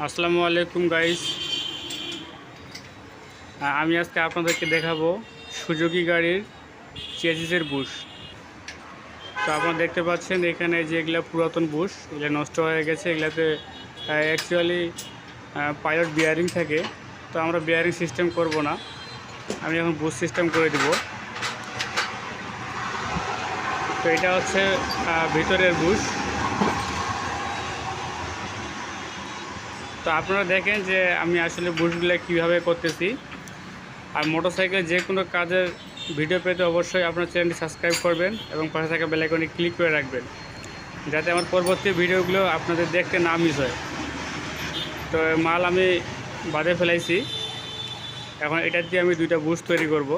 আসসালামু আলাইকুম গাইস। আমি আজকে আপনাদেরকে দেখাবো সুজুকি গাড়ির চেসিসের বুশ। তো আপনারা দেখতে পাচ্ছেন এখানে যে এগুলা পুরাতন বুশ, এগুলো নষ্ট হয়ে গেছে। এগুলাতে অ্যাকচুয়ালি পাইলট বিয়ারিং থাকে। তো আমরা বিয়ারিং সিস্টেম করব না, আমি এখন বুশ সিস্টেম করে দিব। তো এটা হচ্ছে ভিতরের বুশ। তো আপনারা দেখেন যে আমি আসলে বুশগুলো কীভাবে করতেছি। আর মোটরসাইকেল যে কোনো কাজের ভিডিও পেতে অবশ্যই আপনার চ্যানেলটি সাবস্ক্রাইব করবেন এবং পাশে থাকা বেল আইকনে ক্লিক করে রাখবেন, যাতে আমার পরবর্তী ভিডিওগুলো আপনাদের দেখতে না মিস হয়। তো মাল আমি বাঁধে ফেলাইছি, এখন এটা দিয়ে আমি দুইটা বুশ তৈরি করব।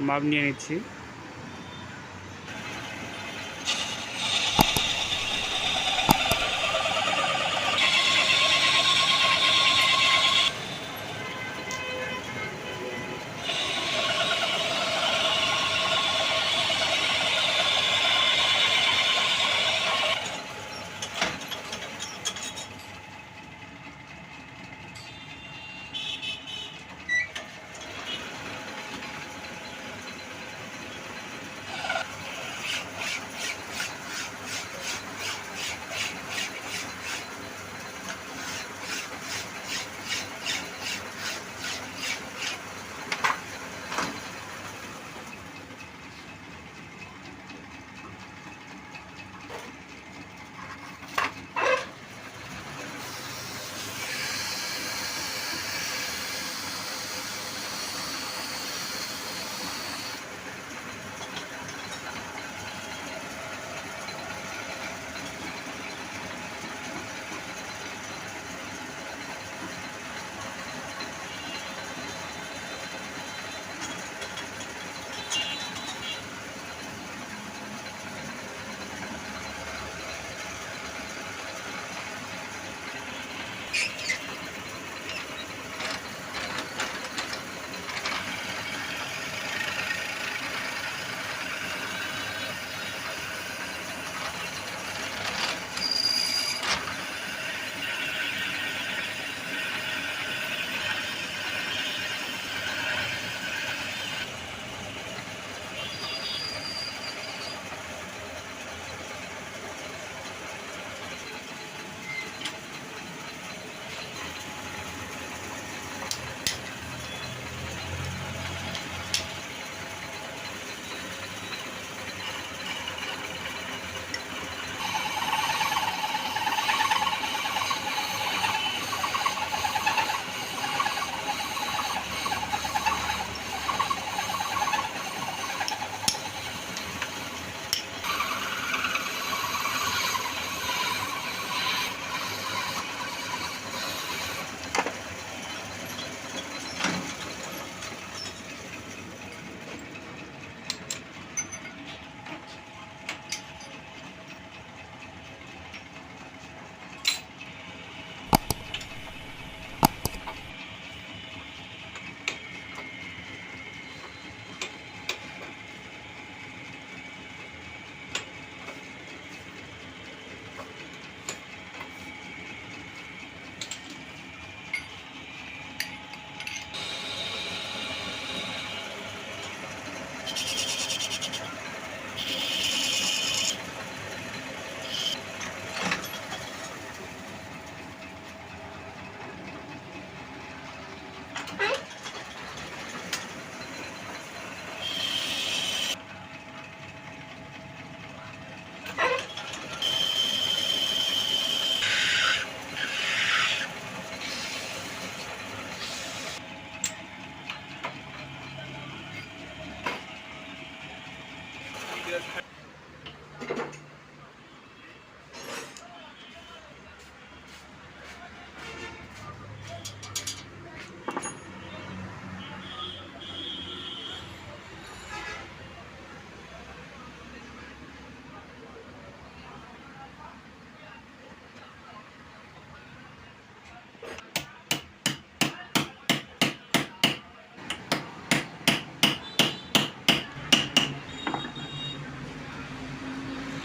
মাপ নিয়ে নিচ্ছি।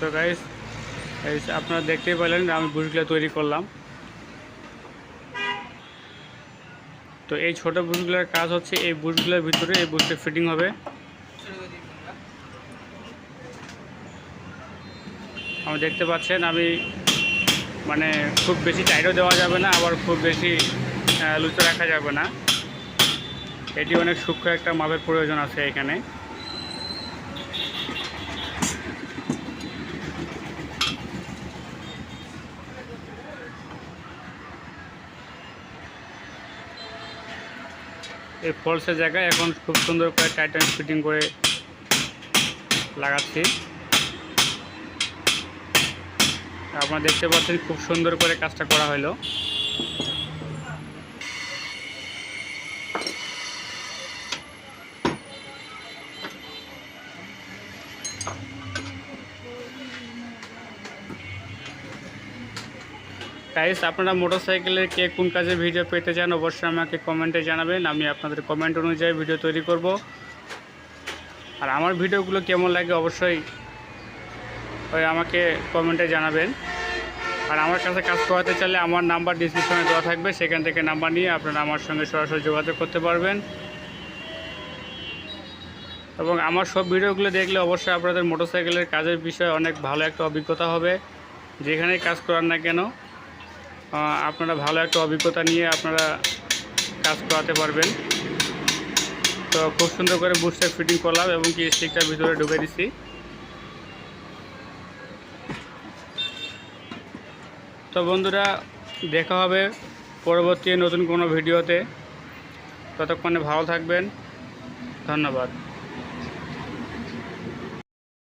তো গাইস, আপনারা দেখতেই পেলেন আমি বুশগুলো তৈরি করলাম। তো এই ছোটো বুশগুলোর কাজ হচ্ছে এই বুশগুলোর ভিতরে এই বুশটা ফিটিং হবে। আপনি দেখতে পাচ্ছেন আমি মানে খুব বেশি টাইটও দেওয়া যাবে না, আবার খুব বেশি লুচো রাখা যাবে না। এটি অনেক সূক্ষ্ম একটা মাপের প্রয়োজন আছে এখানে। এই ফলসের জায়গায় এখন খুব সুন্দর করে টাইট ফিটিং করে লাগাচ্ছি। আপনারা দেখতে পাচ্ছেন খুব সুন্দর করে কাজটা করা হলো। গাইস, আপনারা মোটরসাইকেলের কে কোন কাজের ভিডিও পেতে চান অবশ্যই আমাকে কমেন্টে জানাবেন। আমি আপনাদের কমেন্ট অনুযায়ী ভিডিও তৈরি করব। আর আমার ভিডিওগুলো কেমন লাগে অবশ্যই আমাকে কমেন্টে জানাবেন। আর আমার কাছে কাজ করাতে চাইলে আমার নাম্বার ডিসক্রিপশনে দেওয়া থাকবে, সেখান থেকে নাম্বার নিয়ে আপনারা আমার সঙ্গে সরাসরি যোগাযোগ করতে পারবেন। এবং আমার সব ভিডিওগুলো দেখলে অবশ্যই আপনাদের মোটরসাইকেলের কাজের বিষয়ে অনেক ভালো একটা অভিজ্ঞতা হবে। যেখানেই কাজ করার না কেন আপনারা ভালো একটা অভিজ্ঞতা নিয়ে আপনারা কাজ করাতে পারবেন। তো খুব সুন্দর করে বুস্টার ফিটিং করলাম এবং কি স্টিকটা ভিতরে ঢুকে দিচ্ছি। তো বন্ধুরা, দেখা হবে পরবর্তী নতুন কোনো ভিডিওতে। ততক্ষণে ভালো থাকবেন। ধন্যবাদ।